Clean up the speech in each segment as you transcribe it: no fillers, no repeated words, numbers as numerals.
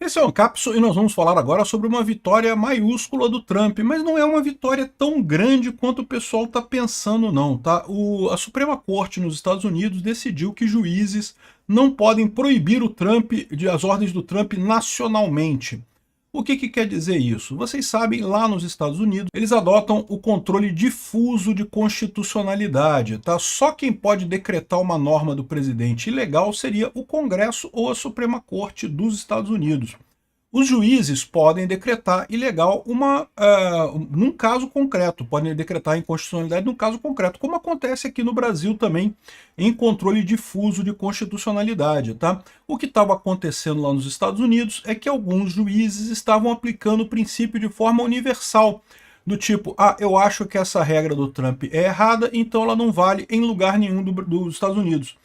Esse é o Ancapso e nós vamos falar agora sobre uma vitória maiúscula do Trump, mas não é uma vitória tão grande quanto o pessoal está pensando não, tá? A Suprema Corte nos Estados Unidos decidiu que juízes não podem proibir o Trump, as ordens do Trump nacionalmente. O que quer dizer isso? Vocês sabem, lá nos Estados Unidos, eles adotam o controle difuso de constitucionalidade, tá? Só quem pode decretar uma norma do presidente ilegal seria o Congresso ou a Suprema Corte dos Estados Unidos. Os juízes podem decretar ilegal num caso concreto, podem decretar inconstitucionalidade num caso concreto, como acontece aqui no Brasil também, em controle difuso de constitucionalidade, tá? O que estava acontecendo lá nos Estados Unidos é que alguns juízes estavam aplicando o princípio de forma universal, do tipo, eu acho que essa regra do Trump é errada, então ela não vale em lugar nenhum dos Estados Unidos.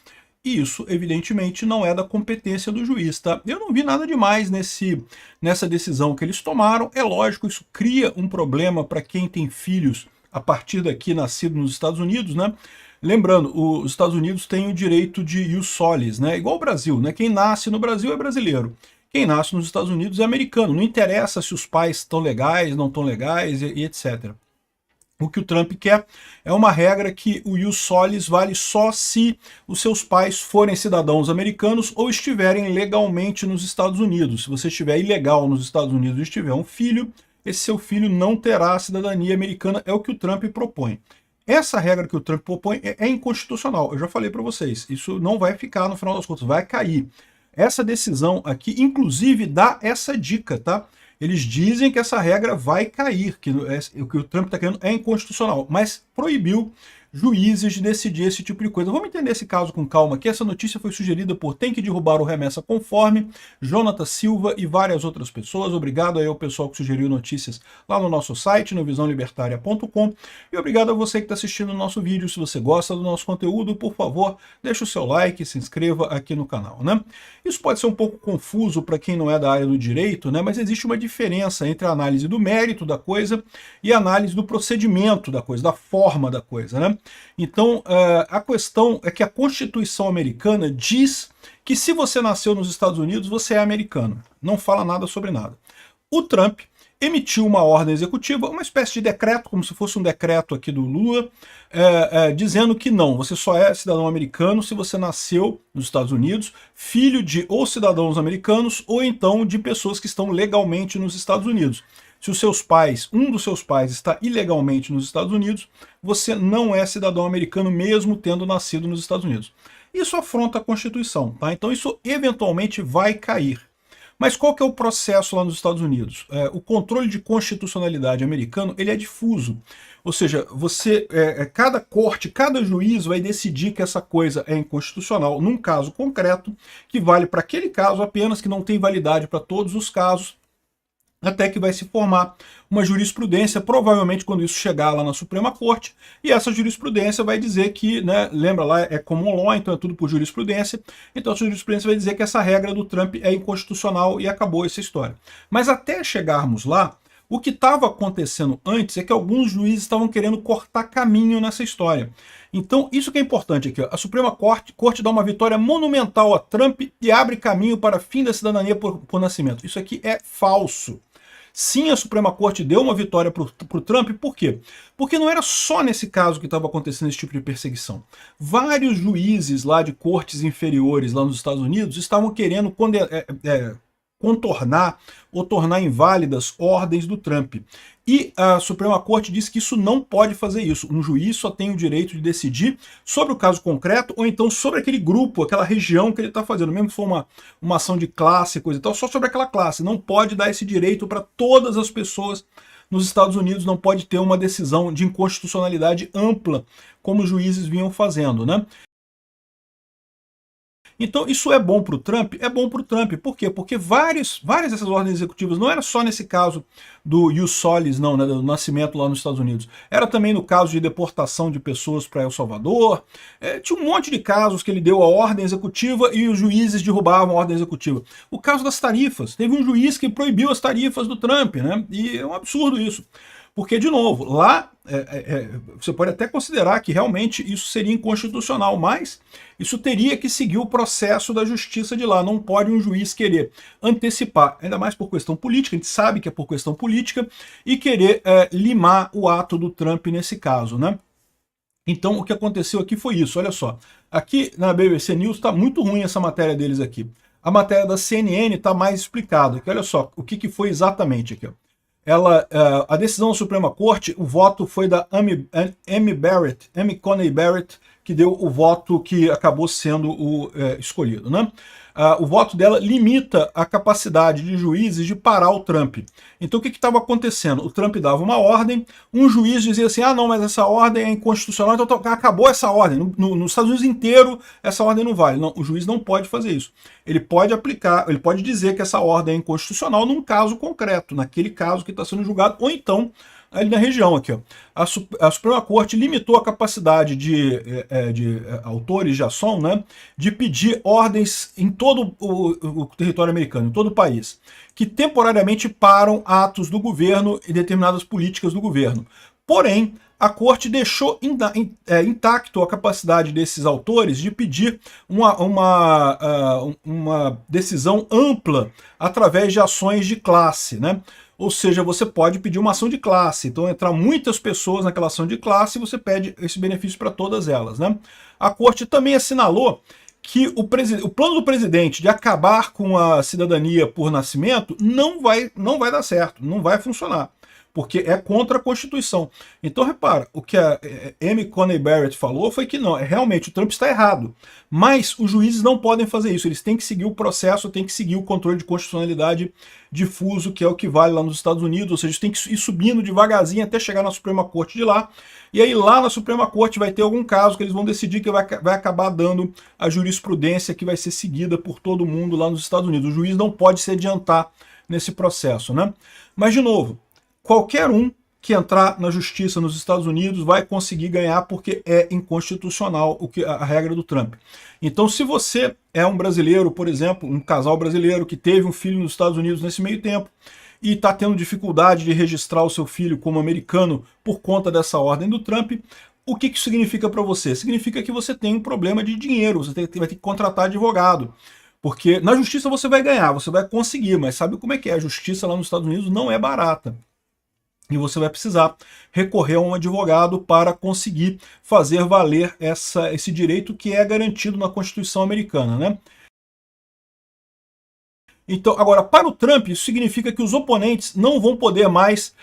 E isso, evidentemente, não é da competência do juiz, tá? Eu não vi nada demais nessa decisão que eles tomaram. É lógico, isso cria um problema para quem tem filhos a partir daqui nascido nos Estados Unidos, né? Lembrando, os Estados Unidos têm o direito de ius solis, né? Igual o Brasil, né? Quem nasce no Brasil é brasileiro. Quem nasce nos Estados Unidos é americano. Não interessa se os pais estão legais, não estão legais e etc. O que o Trump quer é uma regra que o ius solis vale só se os seus pais forem cidadãos americanos ou estiverem legalmente nos Estados Unidos. Se você estiver ilegal nos Estados Unidos e estiver um filho, esse seu filho não terá a cidadania americana, é o que o Trump propõe. Essa regra que o Trump propõe é inconstitucional, eu já falei para vocês, isso não vai ficar no final das contas, vai cair. Essa decisão aqui, inclusive, dá essa dica, tá? Eles dizem que essa regra vai cair, que o que o Trump está querendo é inconstitucional, mas proibiu juízes de decidir esse tipo de coisa. Vamos entender esse caso com calma aqui. Essa notícia foi sugerida por Tem que Derrubar o Remessa Conforme, Jonathan Silva e várias outras pessoas. Obrigado aí ao pessoal que sugeriu notícias lá no nosso site, no visãolibertaria.com. E obrigado a você que está assistindo o nosso vídeo. Se você gosta do nosso conteúdo, por favor, deixa o seu like e se inscreva aqui no canal, né? Isso pode ser um pouco confuso para quem não é da área do direito, né? Mas existe uma diferença entre a análise do mérito da coisa e a análise do procedimento da coisa, da forma da coisa, né? Então, a questão é que a Constituição americana diz que se você nasceu nos Estados Unidos, você é americano. Não fala nada sobre nada. O Trump emitiu uma ordem executiva, uma espécie de decreto, como se fosse um decreto aqui do Lula, dizendo que não, você só é cidadão americano se você nasceu nos Estados Unidos, filho de ou cidadãos americanos ou então de pessoas que estão legalmente nos Estados Unidos. Se os seus pais, um dos seus pais está ilegalmente nos Estados Unidos, você não é cidadão americano mesmo tendo nascido nos Estados Unidos. Isso afronta a Constituição, tá? Então isso eventualmente vai cair. Mas qual que é o processo lá nos Estados Unidos? O controle de constitucionalidade americano ele é difuso. Ou seja, cada corte, cada juiz vai decidir que essa coisa é inconstitucional num caso concreto, que vale para aquele caso apenas, que não tem validade para todos os casos, até que vai se formar uma jurisprudência, provavelmente quando isso chegar lá na Suprema Corte, e essa jurisprudência vai dizer que, né, lembra lá, é common law, então é tudo por jurisprudência, então a jurisprudência vai dizer que essa regra do Trump é inconstitucional e acabou essa história. Mas até chegarmos lá, o que estava acontecendo antes é que alguns juízes estavam querendo cortar caminho nessa história. Então, isso que é importante aqui, ó. A Suprema Corte dá uma vitória monumental a Trump e abre caminho para fim da cidadania por nascimento. Isso aqui é falso. Sim, a Suprema Corte deu uma vitória para o Trump, por quê? Porque não era só nesse caso que estava acontecendo esse tipo de perseguição. Vários juízes lá de cortes inferiores lá nos Estados Unidos estavam querendo contornar ou tornar inválidas ordens do Trump. E a Suprema Corte disse que isso não pode fazer isso. Um juiz só tem o direito de decidir sobre o caso concreto ou então sobre aquele grupo, aquela região que ele está fazendo. Mesmo que for uma ação de classe, coisa e tal, só sobre aquela classe. Não pode dar esse direito para todas as pessoas nos Estados Unidos, não pode ter uma decisão de inconstitucionalidade ampla, como os juízes vinham fazendo, né? Então isso é bom para o Trump? É bom para o Trump. Por quê? Porque várias dessas ordens executivas, não era só nesse caso do ius solis, não, né, do nascimento lá nos Estados Unidos. Era também no caso de deportação de pessoas para El Salvador. Tinha um monte de casos que ele deu a ordem executiva e os juízes derrubavam a ordem executiva. O caso das tarifas. Teve um juiz que proibiu as tarifas do Trump, né? E é um absurdo isso. Porque, de novo, lá você pode até considerar que realmente isso seria inconstitucional, mas isso teria que seguir o processo da justiça de lá. Não pode um juiz querer antecipar, ainda mais por questão política, a gente sabe que é por questão política, e querer limar o ato do Trump nesse caso, né? Então, o que aconteceu aqui foi isso, olha só. Aqui na BBC News está muito ruim essa matéria deles aqui. A matéria da CNN está mais explicada, aqui, olha só o que foi exatamente aqui. A decisão da Suprema Corte, o voto foi da Amy Coney Barrett, que deu o voto que acabou sendo o escolhido, né? O voto dela limita a capacidade de juízes de parar o Trump. Então o que estava acontecendo? O Trump dava uma ordem, um juiz dizia assim, ah não, mas essa ordem é inconstitucional, então acabou essa ordem, nos Estados Unidos inteiro essa ordem não vale. Não, o juiz não pode fazer isso. Ele pode aplicar, ele pode dizer que essa ordem é inconstitucional num caso concreto, naquele caso que está sendo julgado, ou então ali na região aqui, ó. A Suprema Corte limitou a capacidade de autores de ação, né, de pedir ordens em todo o território americano, em todo o país, que temporariamente param atos do governo e determinadas políticas do governo. Porém, a Corte deixou intacto a capacidade desses autores de pedir uma decisão ampla através de ações de classe, né? Ou seja, você pode pedir uma ação de classe. Então, entrar muitas pessoas naquela ação de classe e você pede esse benefício para todas elas, né? A Corte também assinalou que o plano do presidente de acabar com a cidadania por nascimento não vai dar certo, não vai funcionar, porque é contra a Constituição. Então, repara, o que a Amy Coney Barrett falou foi que não, realmente o Trump está errado, mas os juízes não podem fazer isso, eles têm que seguir o processo, têm que seguir o controle de constitucionalidade difuso, que é o que vale lá nos Estados Unidos, ou seja, tem que ir subindo devagarzinho até chegar na Suprema Corte de lá, e aí lá na Suprema Corte vai ter algum caso que eles vão decidir que vai acabar dando a jurisprudência que vai ser seguida por todo mundo lá nos Estados Unidos. O juiz não pode se adiantar nesse processo, né? Mas, de novo, qualquer um que entrar na justiça nos Estados Unidos vai conseguir ganhar porque é inconstitucional a regra do Trump. Então, se você é um brasileiro, por exemplo, um casal brasileiro que teve um filho nos Estados Unidos nesse meio tempo e está tendo dificuldade de registrar o seu filho como americano por conta dessa ordem do Trump, o que isso significa para você? Significa que você tem um problema de dinheiro, você vai ter que contratar advogado. Porque na justiça você vai ganhar, você vai conseguir, mas sabe como é que é? A justiça lá nos Estados Unidos não é barata. E você vai precisar recorrer a um advogado para conseguir fazer valer esse direito que é garantido na Constituição americana, né? Então, agora, para o Trump, isso significa que os oponentes não vão poder mais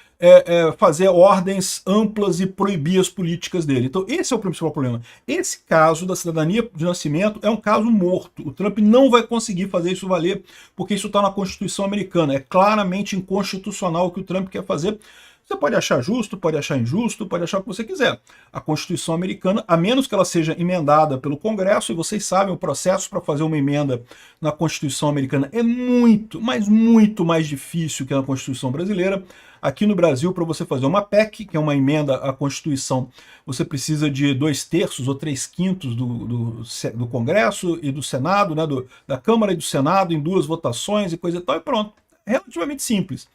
fazer ordens amplas e proibir as políticas dele. Então, esse é o principal problema. Esse caso da cidadania de nascimento é um caso morto. O Trump não vai conseguir fazer isso valer, porque isso está na Constituição americana. É claramente inconstitucional o que o Trump quer fazer. Você pode achar justo, pode achar injusto, pode achar o que você quiser. A Constituição americana, a menos que ela seja emendada pelo Congresso, e vocês sabem, o processo para fazer uma emenda na Constituição americana é muito, mas muito mais difícil que na Constituição brasileira. Aqui no Brasil, para você fazer uma PEC, que é uma emenda à Constituição, você precisa de 2/3 ou 3/5 do Congresso e do Senado, né, da Câmara e do Senado, em 2 votações e coisa e tal, e pronto. É relativamente simples.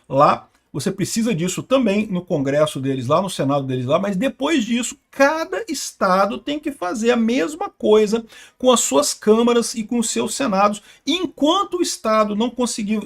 Lá, você precisa disso também no Congresso deles lá, no Senado deles lá, mas depois disso, cada estado tem que fazer a mesma coisa com as suas câmaras e com os seus senados. Enquanto o estado não conseguir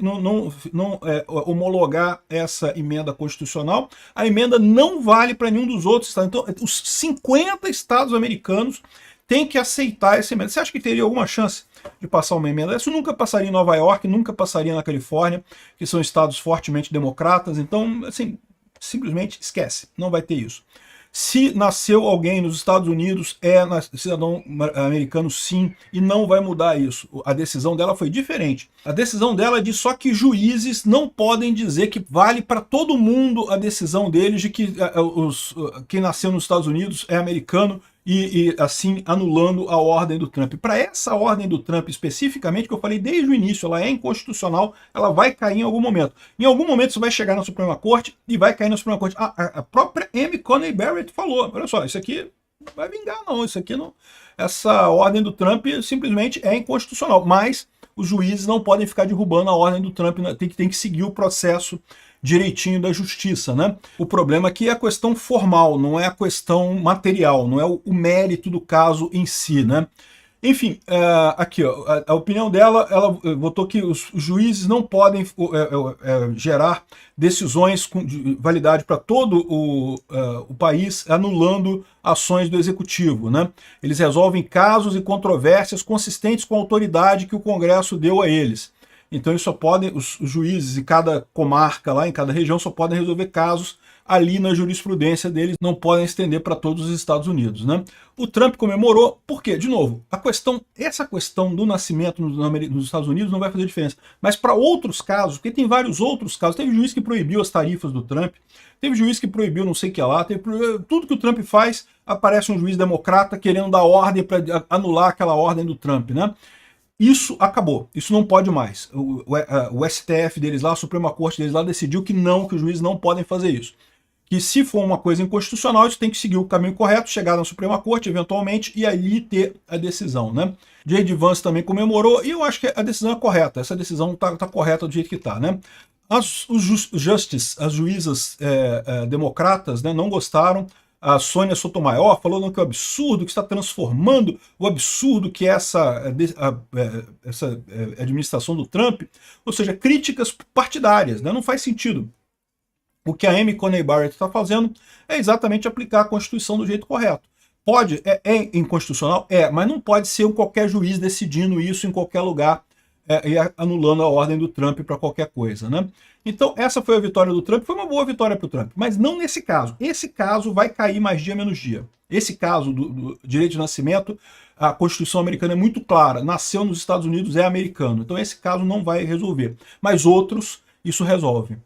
homologar essa emenda constitucional, a emenda não vale para nenhum dos outros estados. Então, os 50 estados americanos têm que aceitar essa emenda. Você acha que teria alguma chance de passar uma emenda? Isso nunca passaria em Nova York, nunca passaria na Califórnia, que são estados fortemente democratas. Então, assim, simplesmente esquece, não vai ter isso. Se nasceu alguém nos Estados Unidos, é cidadão americano sim, e não vai mudar isso. A decisão dela foi diferente. A decisão dela é de só que juízes não podem dizer que vale para todo mundo a decisão deles de que quem nasceu nos Estados Unidos é americano, e assim anulando a ordem do Trump. Para essa ordem do Trump especificamente, que eu falei desde o início, ela é inconstitucional, ela vai cair em algum momento. Em algum momento isso vai chegar na Suprema Corte e vai cair na Suprema Corte. A própria Amy Coney Barrett falou, olha só, isso aqui vai vingar, não. Isso aqui não. Essa ordem do Trump simplesmente é inconstitucional. Mas os juízes não podem ficar derrubando a ordem do Trump, tem que seguir o processo direitinho da justiça, né? O problema aqui é a questão formal, não é a questão material, não é o mérito do caso em si, né? Enfim, aqui, ó, a opinião dela, ela votou que os juízes não podem gerar decisões com validade para todo o país, anulando ações do executivo, né? Eles resolvem casos e controvérsias consistentes com a autoridade que o Congresso deu a eles. Então eles só podem, os juízes em cada comarca lá, em cada região, só podem resolver casos ali na jurisprudência deles, não podem estender para todos os Estados Unidos, né? O Trump comemorou, por quê? De novo, essa questão do nascimento nos Estados Unidos não vai fazer diferença, mas para outros casos, porque tem vários outros casos, teve juiz que proibiu as tarifas do Trump, teve juiz que proibiu não sei o que lá, tudo que o Trump faz, aparece um juiz democrata querendo dar ordem para anular aquela ordem do Trump, né? Isso acabou, isso não pode mais. O STF deles lá, a Suprema Corte deles lá, decidiu que não, que os juízes não podem fazer isso. Que se for uma coisa inconstitucional, isso tem que seguir o caminho correto, chegar na Suprema Corte, eventualmente, e ali ter a decisão, né? J.D. Vance também comemorou, e eu acho que a decisão é correta, essa decisão tá correta do jeito que tá, né? Os justices, as juízas democratas, né, não gostaram. A Sônia Sotomayor falou que é um absurdo, que está transformando o absurdo que é essa administração do Trump, ou seja, críticas partidárias, né? Não faz sentido. O que a Amy Coney Barrett está fazendo é exatamente aplicar a Constituição do jeito correto. Pode, é inconstitucional? Mas não pode ser qualquer juiz decidindo isso em qualquer lugar e anulando a ordem do Trump para qualquer coisa, né? Então, essa foi a vitória do Trump, foi uma boa vitória para o Trump, mas não nesse caso. Esse caso vai cair mais dia menos dia. Esse caso do direito de nascimento, a Constituição americana é muito clara, nasceu nos Estados Unidos, é americano. Então esse caso não vai resolver, mas outros isso resolve.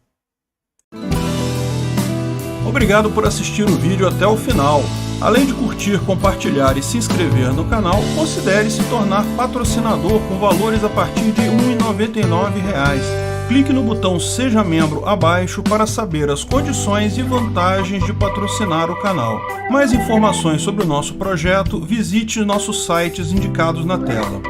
Obrigado por assistir o vídeo até o final. Além de curtir, compartilhar e se inscrever no canal, considere se tornar patrocinador com valores a partir de R$ 1,99. Clique no botão Seja Membro abaixo para saber as condições e vantagens de patrocinar o canal. Mais informações sobre o nosso projeto, visite nossos sites indicados na tela.